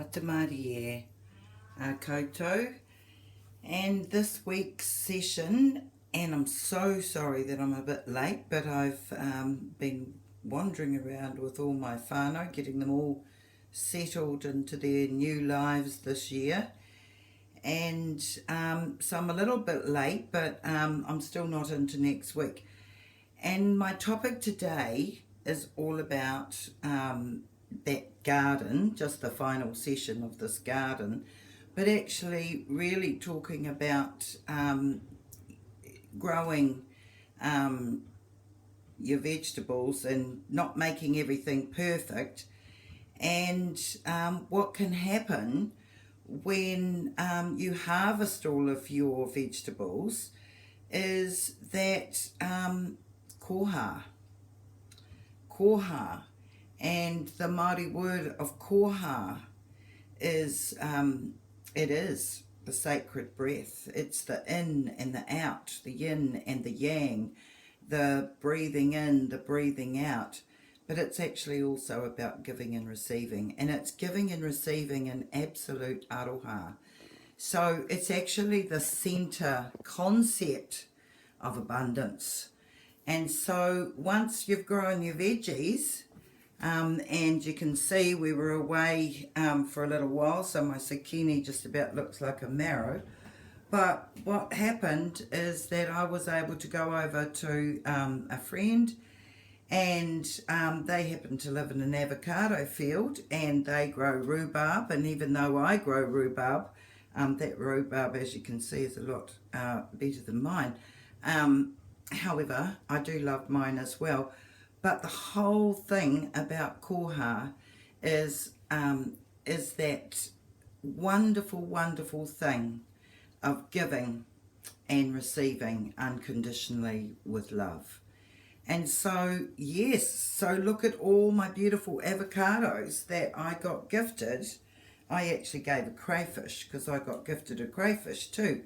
Te Mārie koutou, and this week's session, and I'm so sorry that I'm a bit late, but I've been wandering around with all my whānau, getting them all settled into their new lives this year, and so I'm a little bit late, but I'm still not into next week. And my topic today is all about that garden, just the final session of this garden, but actually really talking about growing your vegetables and not making everything perfect, and what can happen when you harvest all of your vegetables is that KOHA, and the Māori word of KOHA is it is the sacred breath. It's the in and the out, the yin and the yang, the breathing in, the breathing out. But it's actually also about giving and receiving, and it's giving and receiving an absolute aroha. So it's actually the center concept of abundance. And so once you've grown your veggies, and you can see we were away for a little while, so my zucchini just about looks like a marrow. But what happened is that I was able to go over to a friend, and they happen to live in an avocado field, and they grow rhubarb. And even though I grow rhubarb, that rhubarb, as you can see, is a lot better than mine. However, I do love mine as well. But the whole thing about KOHA is that wonderful, wonderful thing of giving and receiving unconditionally with love. And so, yes, so look at all my beautiful avocados that I got gifted. I actually gave a crayfish because I got gifted a crayfish too.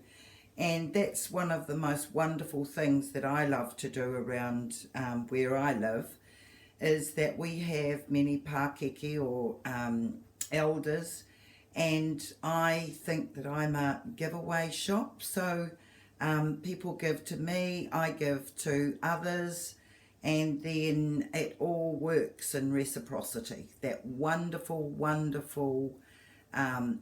And that's one of the most wonderful things that I love to do around where I live, is that we have many Pākeke or elders, and I think that I'm a giveaway shop. So people give to me, I give to others, and then it all works in reciprocity. That wonderful, wonderful,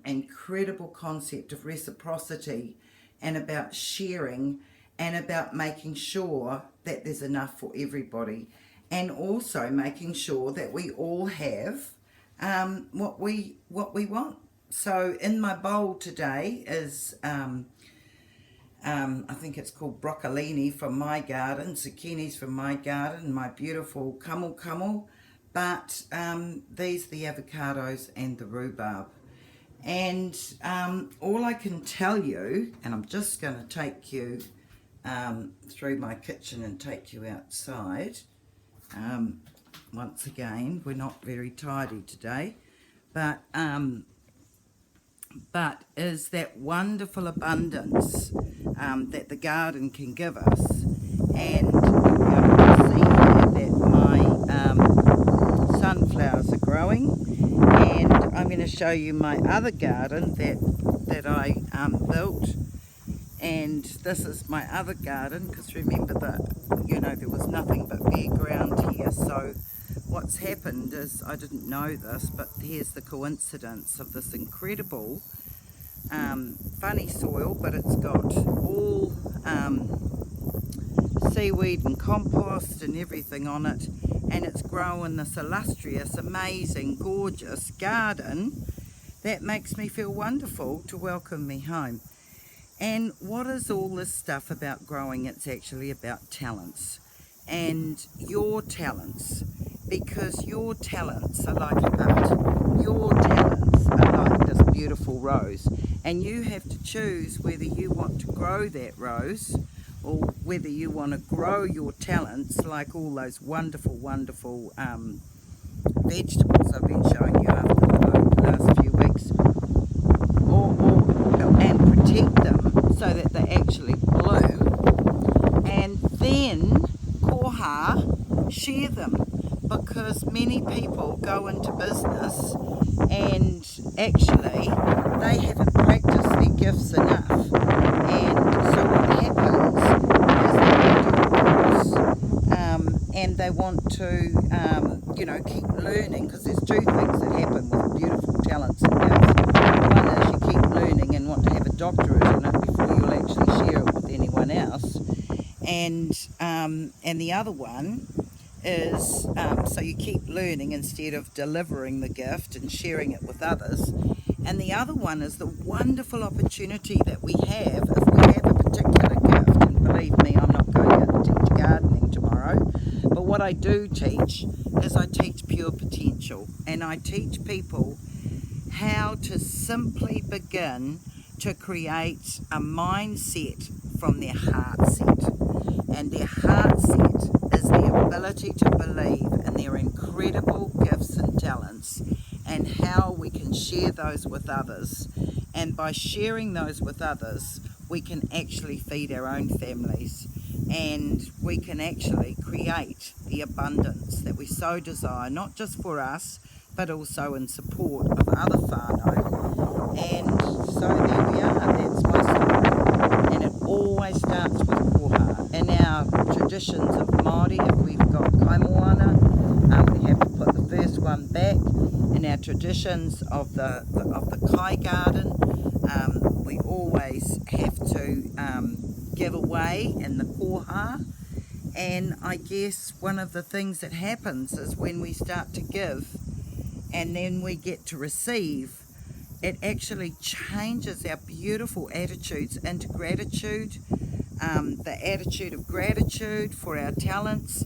incredible concept of reciprocity, and about sharing, and about making sure that there's enough for everybody, and also making sure that we all have what we want. So in my bowl today is I think it's called broccolini from my garden, zucchinis from my garden, my beautiful kamel, but these are the avocados and the rhubarb. And all I can tell you, and I'm just going to take you through my kitchen and take you outside. Once again, we're not very tidy today, but is that wonderful abundance that the garden can give us. And you're going to see here that my sunflowers are growing. And I'm going to show you my other garden that I built, and this is my other garden, because remember that there was nothing but bare ground here. So what's happened is, I didn't know this, but here's the coincidence of this incredible funny soil, but it's got all seaweed and compost and everything on it, and it's growing this illustrious, amazing, gorgeous garden that makes me feel wonderful to welcome me home. And what is all this stuff about growing? It's actually about talents, and your talents, because your talents are like a bud. Your talents are like this beautiful rose, and you have to choose whether you want to grow that rose, or whether you want to grow your talents like all those wonderful, wonderful vegetables I've been showing you after the last few weeks, and protect them so that they actually bloom, and then KOHA, share them, because many people go into business and actually they haven't practiced their gifts enough, and so what happens is they do a course, and they want to keep learning, because there's two things that happen with beautiful talents and gifts. One is you keep learning and want to have a doctorate in it before you'll actually share it with anyone else, and the other one is so you keep learning instead of delivering the gift and sharing it with others. And the other one is the wonderful opportunity that we have if we have a particular gift. And believe me, I'm not going out to teach gardening tomorrow, but what I do teach is I teach pure potential, and I teach people how to simply begin to create a mindset from their heart set. And their heart set is the ability to believe in their incredible gifts and talents, and how we can share those with others. And by sharing those with others, we can actually feed our own families, and we can actually create the abundance that we so desire, not just for us, but also in support of other whānau. And so there we are, that's my story. And it always starts with koha. In our traditions of Māori, if we've got kaimoana, we have to put the first one back. In our traditions of the kai garden, we always have to give away in the koha. And I guess one of the things that happens is when we start to give and then we get to receive, it actually changes our beautiful attitudes into gratitude, the attitude of gratitude for our talents,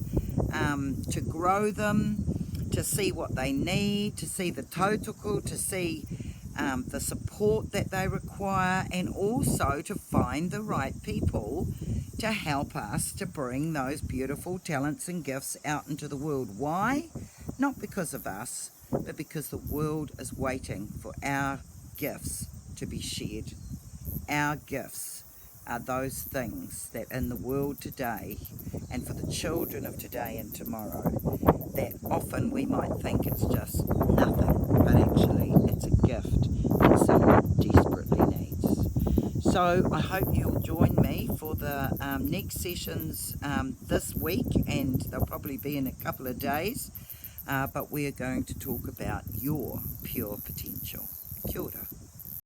to grow them, to see what they need, to see the tautoko, to see the support that they require, and also to find the right people to help us to bring those beautiful talents and gifts out into the world. Why? Not because of us, but because the world is waiting for our gifts to be shared. Our gifts are those things that in the world today, and for the children of today and tomorrow, that often we might think it's just nothing, but actually it's a gift that someone desperately needs. So I hope you'll join me for the next sessions this week, and they'll probably be in a couple of days, but we're going to talk about your pure potential. Kia ora.